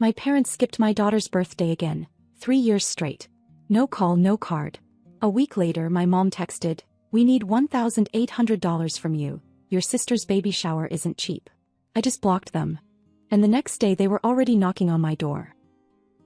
My parents skipped my daughter's birthday again, 3 years straight. No call, no card. A week later my mom texted, "We need $1,800 from you. Your sister's baby shower isn't cheap." I just blocked them. And the next day they were already knocking on my door.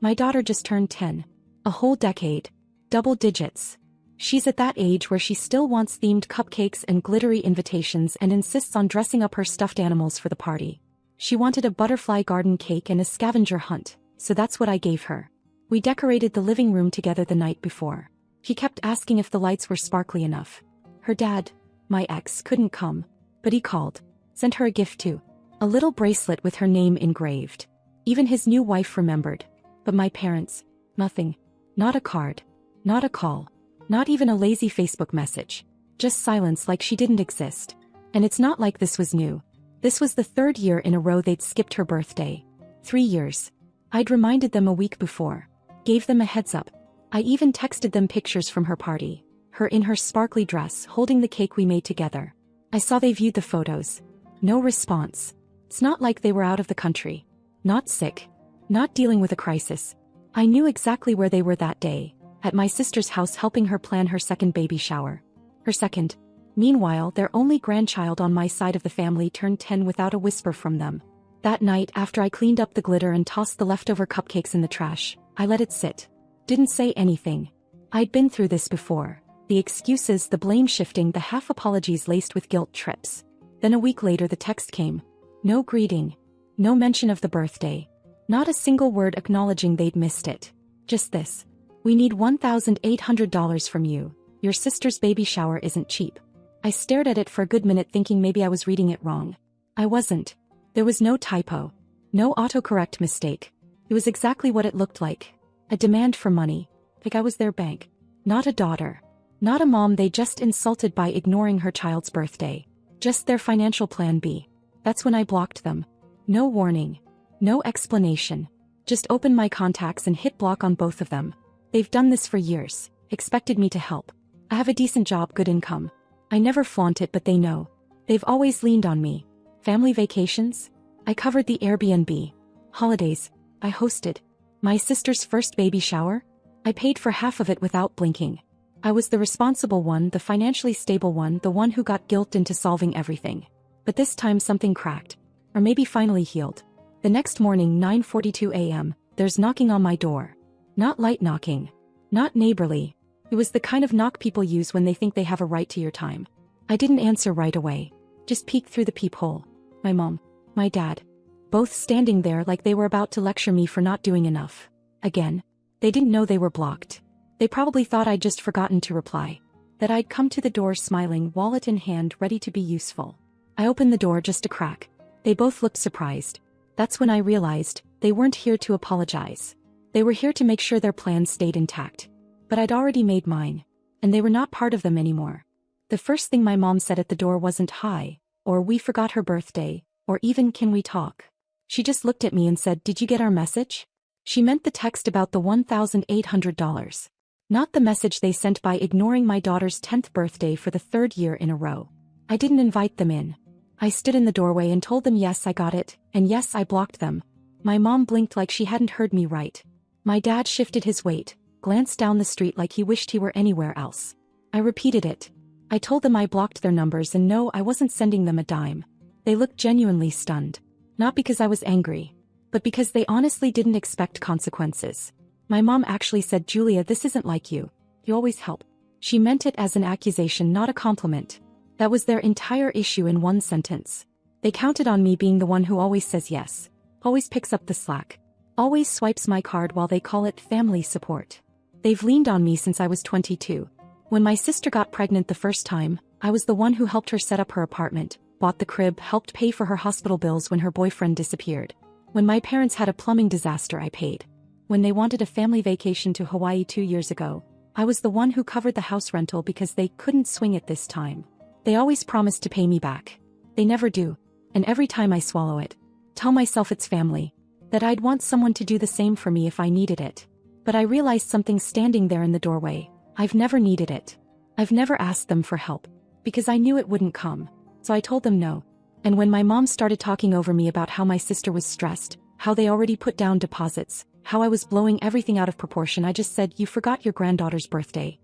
My daughter just turned 10. A whole decade. Double digits. She's at that age where she still wants themed cupcakes and glittery invitations and insists on dressing up her stuffed animals for the party. She wanted a butterfly garden cake and a scavenger hunt, so that's what I gave her. We decorated the living room together the night before. She kept asking if the lights were sparkly enough. Her dad, my ex, couldn't come, but he called. Sent her a gift too. A little bracelet with her name engraved. Even his new wife remembered. But my parents, nothing. Not a card. Not a call. Not even a lazy Facebook message. Just silence like she didn't exist. And it's not like this was new. This was the 3rd year in a row they'd skipped her birthday. 3 years. I'd reminded them a week before. Gave them a heads up. I even texted them pictures from her party. Her in her sparkly dress holding the cake we made together. I saw they viewed the photos. No response. It's not like they were out of the country. Not sick. Not dealing with a crisis. I knew exactly where they were that day. At my sister's house helping her plan her second baby shower. Her second. Meanwhile, their only grandchild on my side of the family turned 10 without a whisper from them. That night, after I cleaned up the glitter and tossed the leftover cupcakes in the trash, I let it sit. Didn't say anything. I'd been through this before. The excuses, the blame shifting, the half apologies laced with guilt trips. Then a week later the text came. No greeting. No mention of the birthday. Not a single word acknowledging they'd missed it. Just this. "We need $1,800 from you. Your sister's baby shower isn't cheap." I stared at it for a good minute thinking maybe I was reading it wrong. I wasn't. There was no typo. No autocorrect mistake. It was exactly what it looked like. A demand for money. Like I was their bank. Not a daughter. Not a mom they just insulted by ignoring her child's birthday. Just their financial plan B. That's when I blocked them. No warning. No explanation. Just opened my contacts and hit block on both of them. They've done this for years. Expected me to help. I have a decent job, good income. I never flaunt it, but they know. They've always leaned on me. Family vacations? I covered the Airbnb. Holidays? I hosted. My sister's first baby shower? I paid for half of it without blinking. I was the responsible one, the financially stable one, the one who got guilted into solving everything. But this time something cracked. Or maybe finally healed. The next morning, 9:42 a.m., there's knocking on my door. Not light knocking. Not neighborly. It was the kind of knock people use when they think they have a right to your time. I didn't answer right away. Just peeked through the peephole. My mom. My dad. Both standing there like they were about to lecture me for not doing enough. Again. They didn't know they were blocked. They probably thought I'd just forgotten to reply. That I'd come to the door smiling, wallet in hand, ready to be useful. I opened the door just a crack. They both looked surprised. That's when I realized they weren't here to apologize. They were here to make sure their plans stayed intact. But I'd already made mine. And they were not part of them anymore. The first thing my mom said at the door wasn't "Hi," or "We forgot her birthday," or even "Can we talk?" She just looked at me and said, "Did you get our message?" She meant the text about the $1,800. Not the message they sent by ignoring my daughter's 10th birthday for the 3rd year in a row. I didn't invite them in. I stood in the doorway and told them yes, I got it, and yes, I blocked them. My mom blinked like she hadn't heard me right. My dad shifted his weight, glanced down the street like he wished he were anywhere else. I repeated it. I told them I blocked their numbers and no, I wasn't sending them a dime. They looked genuinely stunned. Not because I was angry, but because they honestly didn't expect consequences. My mom actually said, "Julia, this isn't like you. You always help." She meant it as an accusation, not a compliment. That was their entire issue in one sentence. They counted on me being the one who always says yes, always picks up the slack, always swipes my card while they call it family support. They've leaned on me since I was 22. When my sister got pregnant the first time, I was the one who helped her set up her apartment, bought the crib, helped pay for her hospital bills when her boyfriend disappeared. When my parents had a plumbing disaster, I paid. When they wanted a family vacation to Hawaii 2 years ago, I was the one who covered the house rental because they couldn't swing it this time. They always promised to pay me back. They never do. And every time I swallow it, tell myself it's family, that I'd want someone to do the same for me if I needed it. But I realized something standing there in the doorway. I've never needed it. I've never asked them for help. Because I knew it wouldn't come. So I told them no. And when my mom started talking over me about how my sister was stressed, how they already put down deposits, how I was blowing everything out of proportion. I just said, "You forgot your granddaughter's birthday."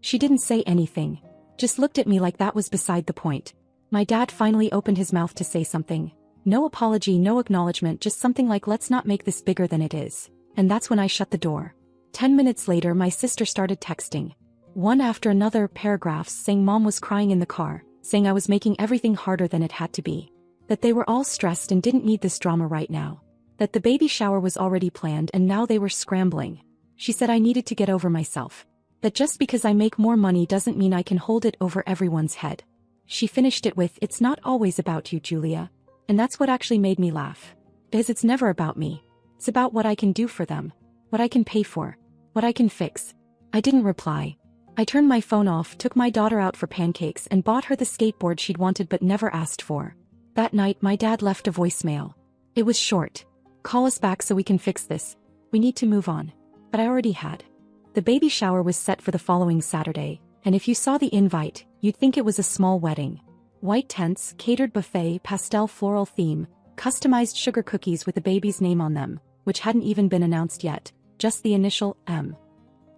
She didn't say anything. Just looked at me like that was beside the point. My dad finally opened his mouth to say something. No apology, no acknowledgement, just something like, "Let's not make this bigger than it is." And that's when I shut the door. 10 minutes later, my sister started texting. One after another, paragraphs saying Mom was crying in the car, saying I was making everything harder than it had to be. That they were all stressed and didn't need this drama right now. That the baby shower was already planned and now they were scrambling. She said I needed to get over myself. That just because I make more money doesn't mean I can hold it over everyone's head. She finished it with, "It's not always about you, Julia." And that's what actually made me laugh. Because it's never about me. It's about what I can do for them. What I can pay for. What I can fix. I didn't reply. I turned my phone off, took my daughter out for pancakes and bought her the skateboard she'd wanted but never asked for. That night my dad left a voicemail. It was short. "Call us back so we can fix this. We need to move on." But I already had. The baby shower was set for the following Saturday, and if you saw the invite, you'd think it was a small wedding. White tents, catered buffet, pastel floral theme, customized sugar cookies with the baby's name on them, which hadn't even been announced yet, just the initial M.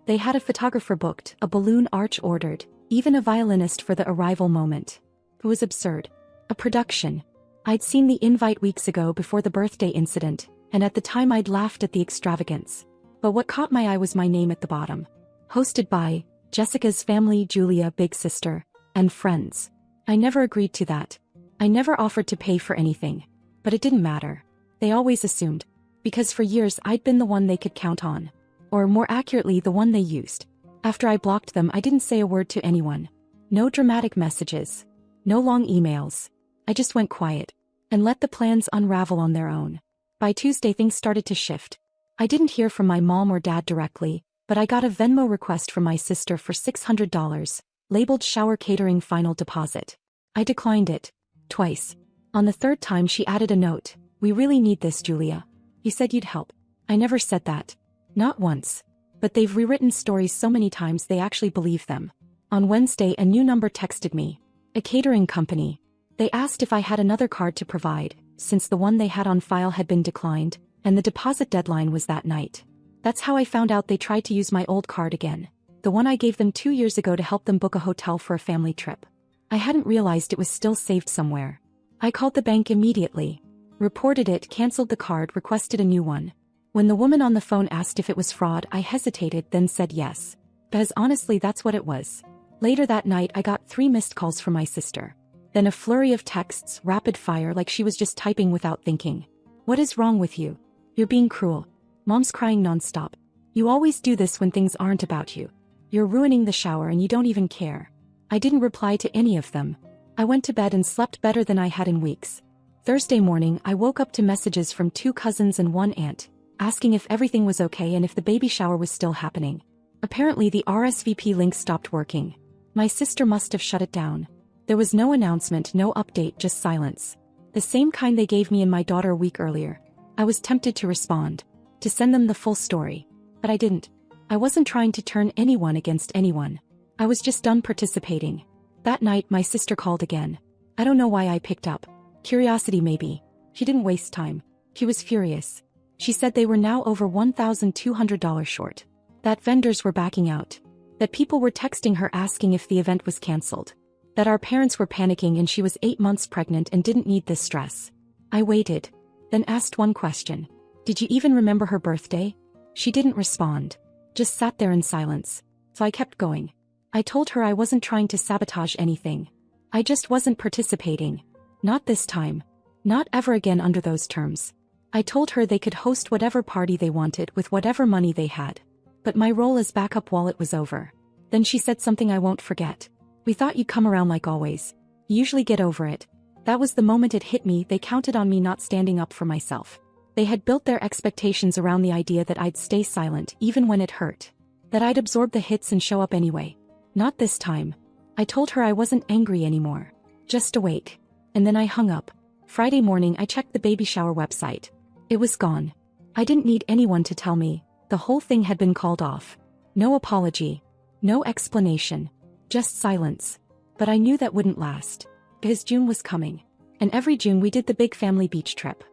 They had a photographer booked, a balloon arch ordered, even a violinist for the arrival moment. It was absurd. A production. I'd seen the invite weeks ago before the birthday incident, and at the time I'd laughed at the extravagance. But what caught my eye was my name at the bottom. Hosted by Jessica's family, Julia, big sister, and friends. I never agreed to that. I never offered to pay for anything. But it didn't matter. They always assumed. Because for years I'd been the one they could count on. Or more accurately, the one they used. After I blocked them, I didn't say a word to anyone. No dramatic messages. No long emails. I just went quiet. And let the plans unravel on their own. By Tuesday things started to shift. I didn't hear from my mom or dad directly, but I got a Venmo request from my sister for $600, labeled shower catering final deposit. I declined it. Twice. On the third time she added a note. "We really need this, Julia. You said you'd help." I never said that. Not once. But they've rewritten stories so many times they actually believe them. On Wednesday a new number texted me. A catering company. They asked if I had another card to provide, since the one they had on file had been declined, and the deposit deadline was that night. That's how I found out they tried to use my old card again. The one I gave them 2 years ago to help them book a hotel for a family trip. I hadn't realized it was still saved somewhere. I called the bank immediately. Reported it, canceled the card, requested a new one. When the woman on the phone asked if it was fraud, I hesitated, then said yes. Because honestly that's what it was. Later that night I got 3 missed calls from my sister. Then a flurry of texts, rapid fire, like she was just typing without thinking. "What is wrong with you? You're being cruel. Mom's crying nonstop. You always do this when things aren't about you. You're ruining the shower and you don't even care." I didn't reply to any of them. I went to bed and slept better than I had in weeks. Thursday morning I woke up to messages from 2 cousins and 1 aunt, asking if everything was okay and if the baby shower was still happening. Apparently the RSVP link stopped working. My sister must have shut it down. There was no announcement, no update, just silence. The same kind they gave me and my daughter a week earlier. I was tempted to respond, to send them the full story. But I didn't. I wasn't trying to turn anyone against anyone. I was just done participating. That night my sister called again. I don't know why I picked up. Curiosity maybe. She didn't waste time. She was furious. She said they were now over $1,200 short. That vendors were backing out. That people were texting her asking if the event was cancelled. That our parents were panicking and she was 8 months pregnant and didn't need this stress. I waited. Then asked one question. "Did you even remember her birthday?" She didn't respond. Just sat there in silence. So I kept going. I told her I wasn't trying to sabotage anything. I just wasn't participating. Not this time. Not ever again under those terms. I told her they could host whatever party they wanted with whatever money they had. But my role as backup while it was over. Then she said something I won't forget. "We thought you'd come around like always. You usually get over it." That was the moment it hit me. They counted on me not standing up for myself. They had built their expectations around the idea that I'd stay silent even when it hurt. That I'd absorb the hits and show up anyway. Not this time. I told her I wasn't angry anymore. Just awake. And then I hung up. Friday morning I checked the baby shower website. It was gone. I didn't need anyone to tell me. The whole thing had been called off. No apology. No explanation. Just silence. But I knew that wouldn't last. Because June was coming. And every June we did the big family beach trip.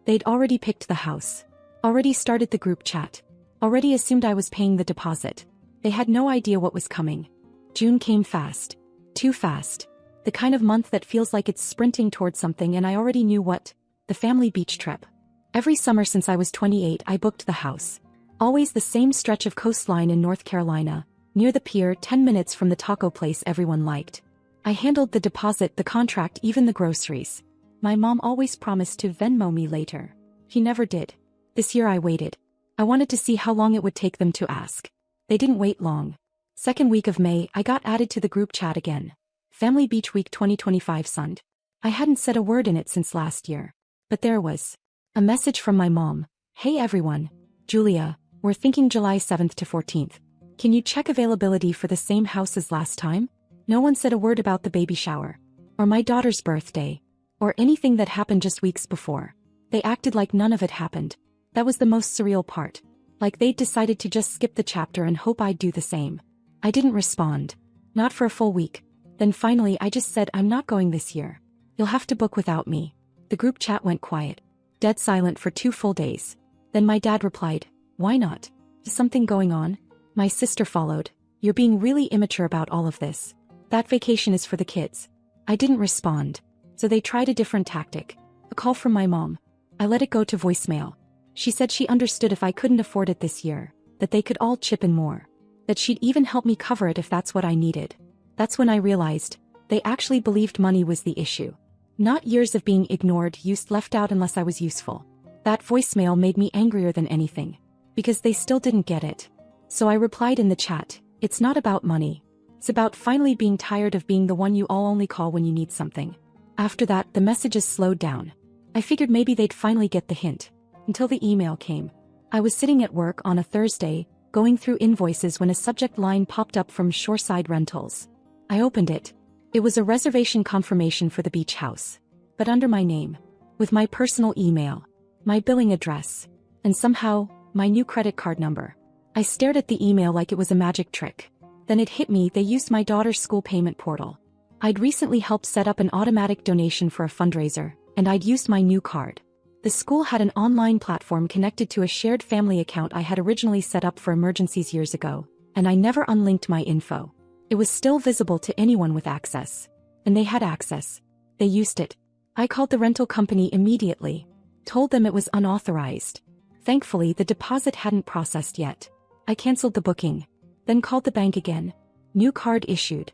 They'd already picked the house. Already started the group chat. Already assumed I was paying the deposit. They had no idea what was coming. June came fast. Too fast. The kind of month that feels like it's sprinting towards something, and I already knew what. The family beach trip. Every summer since I was 28 I booked the house. Always the same stretch of coastline in North Carolina, near the pier, 10 minutes from the taco place everyone liked. I handled the deposit, the contract, even the groceries. My mom always promised to Venmo me later. He never did. This year I waited. I wanted to see how long it would take them to ask. They didn't wait long. Second week of May I got added to the group chat again. Family Beach Week 2025 Sund. I hadn't said a word in it since last year. But there was a message from my mom. Hey everyone. Julia, we're thinking July 7th to 14th. Can you check availability for the same house as last time? No one said a word about the baby shower. Or my daughter's birthday. Or anything that happened just weeks before. They acted like none of it happened. That was the most surreal part. Like they'd decided to just skip the chapter and hope I'd do the same. I didn't respond. Not for a full week. Then finally I just said, I'm not going this year. You'll have to book without me. The group chat went quiet. Dead silent for 2 full days. Then my dad replied, why not? Is something going on? My sister followed. You're being really immature about all of this. That vacation is for the kids. I didn't respond. So they tried a different tactic. A call from my mom. I let it go to voicemail. She said she understood if I couldn't afford it this year, that they could all chip in more. That she'd even help me cover it if that's what I needed. That's when I realized, they actually believed money was the issue. Not years of being ignored, used, left out unless I was useful. That voicemail made me angrier than anything. Because they still didn't get it. So I replied in the chat, it's not about money. It's about finally being tired of being the one you all only call when you need something. After that, the messages slowed down. I figured maybe they'd finally get the hint. Until the email came. I was sitting at work on a Thursday, going through invoices when a subject line popped up from Shoreside Rentals. I opened it. It was a reservation confirmation for the beach house. But under my name. With my personal email. My billing address. And somehow, my new credit card number. I stared at the email like it was a magic trick. Then it hit me, they used my daughter's school payment portal. I'd recently helped set up an automatic donation for a fundraiser, and I'd used my new card. The school had an online platform connected to a shared family account I had originally set up for emergencies years ago, and I never unlinked my info. It was still visible to anyone with access. And they had access. They used it. I called the rental company immediately. Told them it was unauthorized. Thankfully, the deposit hadn't processed yet. I canceled the booking. Then called the bank again. New card issued.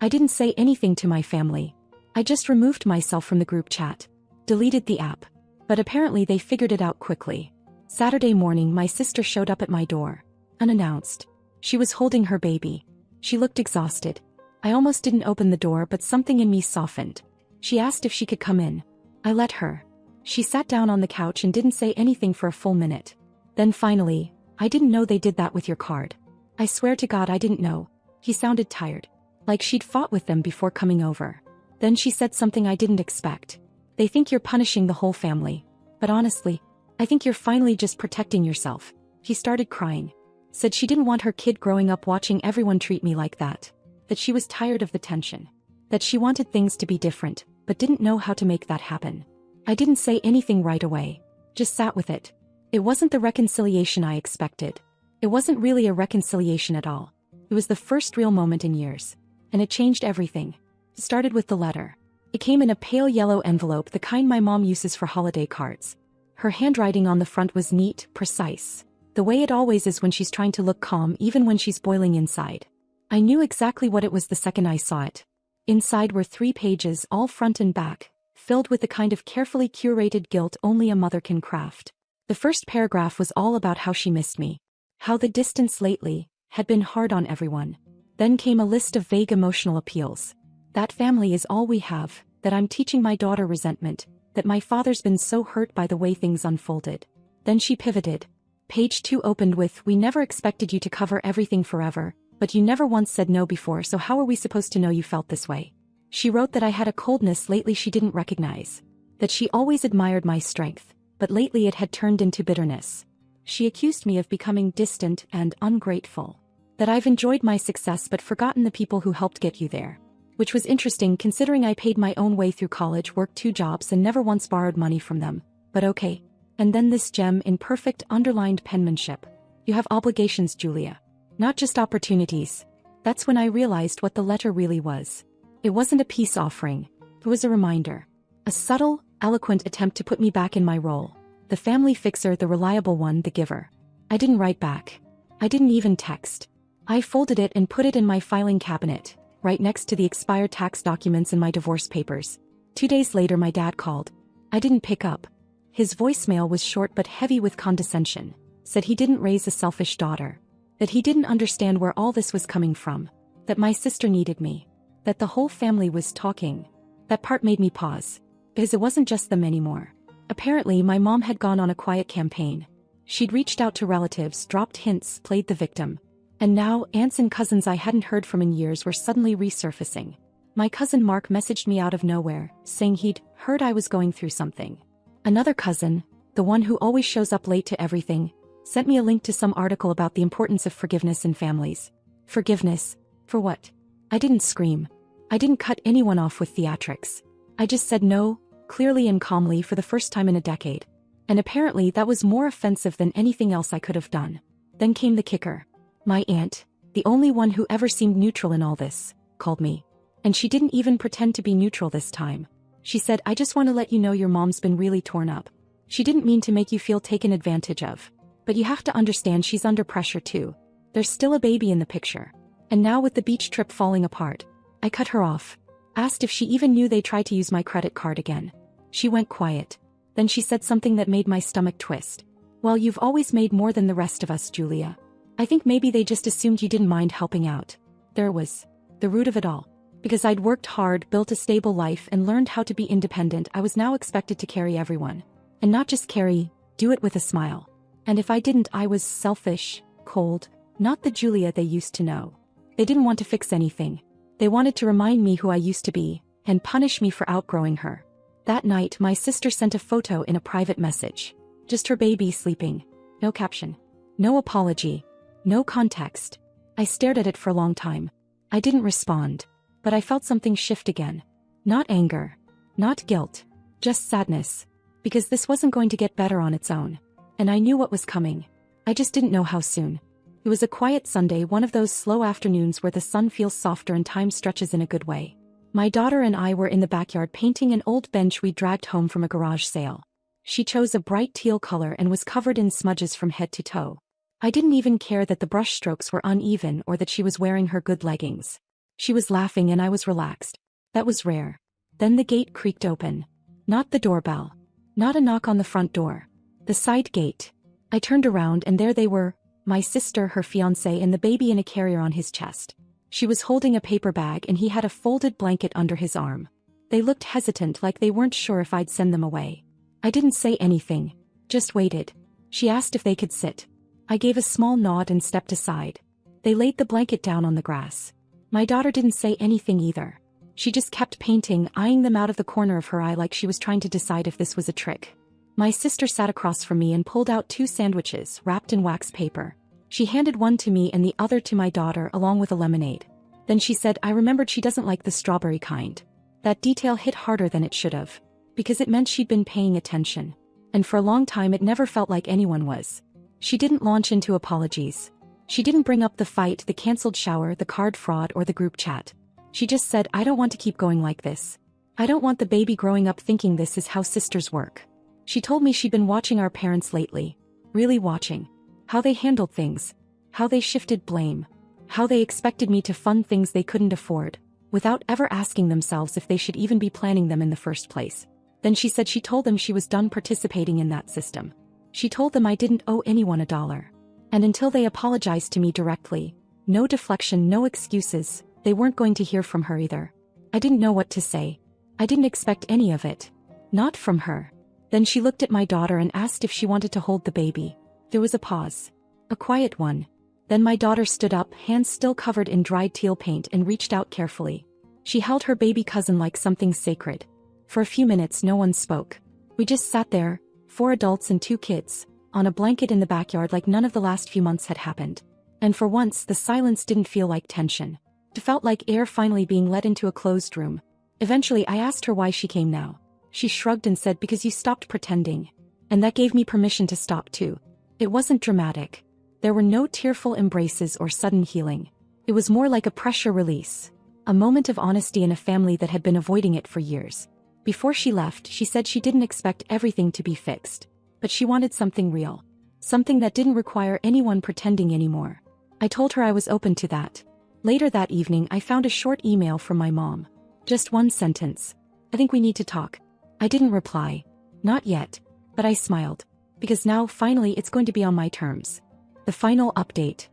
I didn't say anything to my family. I just removed myself from the group chat. Deleted the app. But apparently they figured it out quickly. Saturday morning my sister showed up at my door. Unannounced. She was holding her baby. She looked exhausted. I almost didn't open the door, but something in me softened. She asked if she could come in. I let her. She sat down on the couch and didn't say anything for a full minute. Then finally, I didn't know they did that with your card. I swear to God I didn't know. He sounded tired. Like she'd fought with them before coming over. Then she said something I didn't expect. They think you're punishing the whole family. But honestly, I think you're finally just protecting yourself. He started crying. Said she didn't want her kid growing up watching everyone treat me like that. That she was tired of the tension. That she wanted things to be different, but didn't know how to make that happen. I didn't say anything right away. Just sat with it. It wasn't the reconciliation I expected. It wasn't really a reconciliation at all. It was the first real moment in years. And it changed everything. It started with the letter. It came in a pale yellow envelope, the kind my mom uses for holiday cards. Her handwriting on the front was neat, precise. The way it always is when she's trying to look calm even when she's boiling inside. I knew exactly what it was the second I saw it. Inside were 3 pages, all front and back, filled with the kind of carefully curated guilt only a mother can craft. The first paragraph was all about how she missed me. How the distance lately had been hard on everyone. Then came a list of vague emotional appeals. That family is all we have, that I'm teaching my daughter resentment, that my father's been so hurt by the way things unfolded. Then she pivoted. Page 2 opened with, we never expected you to cover everything forever, but you never once said no before, so how are we supposed to know you felt this way? She wrote that I had a coldness lately she didn't recognize. That she always admired my strength, but lately it had turned into bitterness. She accused me of becoming distant and ungrateful. That I've enjoyed my success but forgotten the people who helped get you there. Which was interesting considering I paid my own way through college, worked 2 jobs and never once borrowed money from them. But okay. And then this gem in perfect underlined penmanship. You have obligations, Julia. Not just opportunities. That's when I realized what the letter really was. It wasn't a peace offering. It was a reminder. A subtle, eloquent attempt to put me back in my role. The family fixer, the reliable one, the giver. I didn't write back. I didn't even text. I folded it and put it in my filing cabinet, right next to the expired tax documents and my divorce papers. 2 days later my dad called. I didn't pick up. His voicemail was short but heavy with condescension. Said he didn't raise a selfish daughter. That he didn't understand where all this was coming from. That my sister needed me. That the whole family was talking. That part made me pause. Because it wasn't just them anymore. Apparently my mom had gone on a quiet campaign. She'd reached out to relatives, dropped hints, played the victim. And now, aunts and cousins I hadn't heard from in years were suddenly resurfacing. My cousin Mark messaged me out of nowhere, saying he'd heard I was going through something. Another cousin, the one who always shows up late to everything, sent me a link to some article about the importance of forgiveness in families. Forgiveness? For what? I didn't scream. I didn't cut anyone off with theatrics. I just said no, clearly and calmly for the first time in a decade. And apparently that was more offensive than anything else I could have done. Then came the kicker. My aunt, the only one who ever seemed neutral in all this, called me. And she didn't even pretend to be neutral this time. She said, I just want to let you know your mom's been really torn up. She didn't mean to make you feel taken advantage of. But you have to understand she's under pressure too. There's still a baby in the picture. And now with the beach trip falling apart, I cut her off. Asked if she even knew they tried to use my credit card again. She went quiet. Then she said something that made my stomach twist. Well, you've always made more than the rest of us, Julia. I think maybe they just assumed you didn't mind helping out. There was the root of it all. Because I'd worked hard, built a stable life, and learned how to be independent, I was now expected to carry everyone. And not just carry, do it with a smile. And if I didn't, I was selfish, cold, not the Julia they used to know. They didn't want to fix anything. They wanted to remind me who I used to be, and punish me for outgrowing her. That night, my sister sent a photo in a private message. Just her baby sleeping. No caption. No apology. No context. I stared at it for a long time. I didn't respond. But I felt something shift again. Not anger. Not guilt. Just sadness. Because this wasn't going to get better on its own. And I knew what was coming. I just didn't know how soon. It was a quiet Sunday, one of those slow afternoons where the sun feels softer and time stretches in a good way. My daughter and I were in the backyard painting an old bench we dragged home from a garage sale. She chose a bright teal color and was covered in smudges from head to toe. I didn't even care that the brush strokes were uneven or that she was wearing her good leggings. She was laughing and I was relaxed. That was rare. Then the gate creaked open. Not the doorbell. Not a knock on the front door. The side gate. I turned around and there they were, my sister, her fiancé, and the baby in a carrier on his chest. She was holding a paper bag and he had a folded blanket under his arm. They looked hesitant, like they weren't sure if I'd send them away. I didn't say anything. Just waited. She asked if they could sit. I gave a small nod and stepped aside. They laid the blanket down on the grass. My daughter didn't say anything either. She just kept painting, eyeing them out of the corner of her eye like she was trying to decide if this was a trick. My sister sat across from me and pulled out 2 sandwiches wrapped in wax paper. She handed one to me and the other to my daughter along with a lemonade. Then she said, I remembered she doesn't like the strawberry kind. That detail hit harder than it should have. Because it meant she'd been paying attention. And for a long time it never felt like anyone was. She didn't launch into apologies. She didn't bring up the fight, the cancelled shower, the card fraud, or the group chat. She just said, I don't want to keep going like this. I don't want the baby growing up thinking this is how sisters work. She told me she'd been watching our parents lately. Really watching. How they handled things. How they shifted blame. How they expected me to fund things they couldn't afford, without ever asking themselves if they should even be planning them in the first place. Then she said she told them she was done participating in that system. She told them I didn't owe anyone $1. And until they apologized to me directly, no deflection, no excuses, they weren't going to hear from her either. I didn't know what to say. I didn't expect any of it. Not from her. Then she looked at my daughter and asked if she wanted to hold the baby. There was a pause. A quiet one. Then my daughter stood up, hands still covered in dried teal paint, and reached out carefully. She held her baby cousin like something sacred. For a few minutes no one spoke. We just sat there, 4 adults and 2 kids, on a blanket in the backyard like none of the last few months had happened. And for once the silence didn't feel like tension. It felt like air finally being let into a closed room. Eventually I asked her why she came now. She shrugged and said, because you stopped pretending. And that gave me permission to stop too. It wasn't dramatic. There were no tearful embraces or sudden healing. It was more like a pressure release. A moment of honesty in a family that had been avoiding it for years. Before she left, she said she didn't expect everything to be fixed. But she wanted something real. Something that didn't require anyone pretending anymore. I told her I was open to that. Later that evening, I found a short email from my mom. Just one sentence. "I think we need to talk." I didn't reply. Not yet. But I smiled. Because now, finally, it's going to be on my terms. The final update.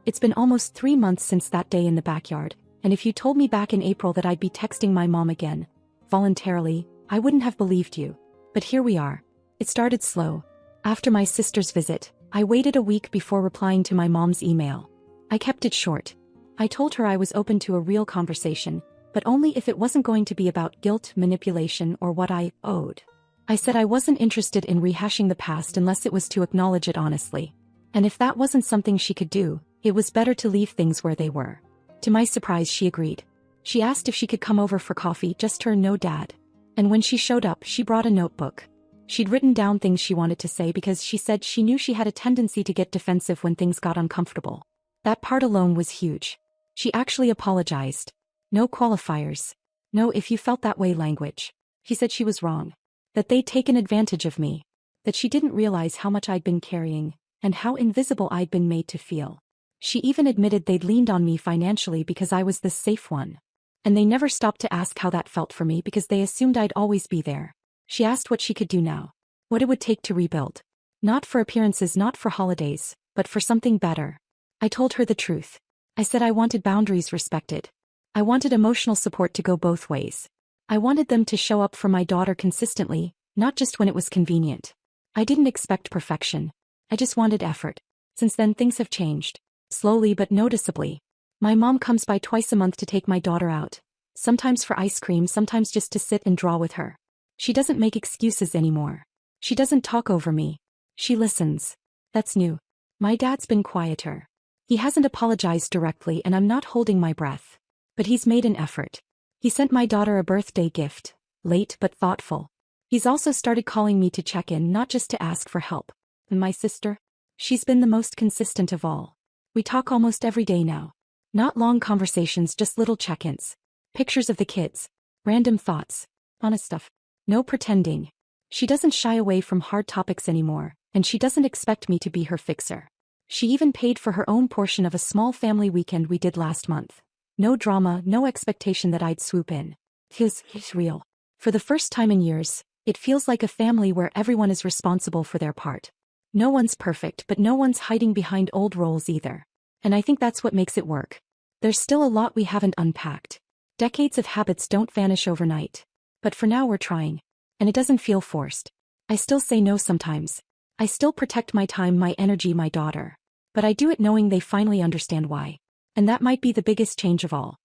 It's been almost 3 months since that day in the backyard, and if you told me back in April that I'd be texting my mom again, voluntarily, I wouldn't have believed you. But here we are. It started slow. After my sister's visit, I waited a week before replying to my mom's email. I kept it short. I told her I was open to a real conversation, but only if it wasn't going to be about guilt, manipulation, or what I owed. I said I wasn't interested in rehashing the past unless it was to acknowledge it honestly. And if that wasn't something she could do, it was better to leave things where they were. To my surprise, she agreed. She asked if she could come over for coffee, just her, no dad. And when she showed up, she brought a notebook. She'd written down things she wanted to say because she said she knew she had a tendency to get defensive when things got uncomfortable. That part alone was huge. She actually apologized. No qualifiers. No "if you felt that way" language. She said she was wrong. That they'd taken advantage of me. That she didn't realize how much I'd been carrying, and how invisible I'd been made to feel. She even admitted they'd leaned on me financially because I was the safe one. And they never stopped to ask how that felt for me because they assumed I'd always be there. She asked what she could do now. What it would take to rebuild. Not for appearances, not for holidays, but for something better. I told her the truth. I said I wanted boundaries respected. I wanted emotional support to go both ways. I wanted them to show up for my daughter consistently, not just when it was convenient. I didn't expect perfection. I just wanted effort. Since then, things have changed. Slowly but noticeably. My mom comes by twice a month to take my daughter out. Sometimes for ice cream, sometimes just to sit and draw with her. She doesn't make excuses anymore. She doesn't talk over me. She listens. That's new. My dad's been quieter. He hasn't apologized directly, and I'm not holding my breath. But he's made an effort. He sent my daughter a birthday gift, late but thoughtful. He's also started calling me to check in, not just to ask for help. And my sister? She's been the most consistent of all. We talk almost every day now. Not long conversations, just little check-ins. Pictures of the kids. Random thoughts. Honest stuff. No pretending. She doesn't shy away from hard topics anymore, and she doesn't expect me to be her fixer. She even paid for her own portion of a small family weekend we did last month. No drama, no expectation that I'd swoop in. It's real. For the first time in years, it feels like a family where everyone is responsible for their part. No one's perfect, but no one's hiding behind old roles either. And I think that's what makes it work. There's still a lot we haven't unpacked. Decades of habits don't vanish overnight. But for now we're trying. And it doesn't feel forced. I still say no sometimes. I still protect my time, my energy, my daughter. But I do it knowing they finally understand why. And that might be the biggest change of all.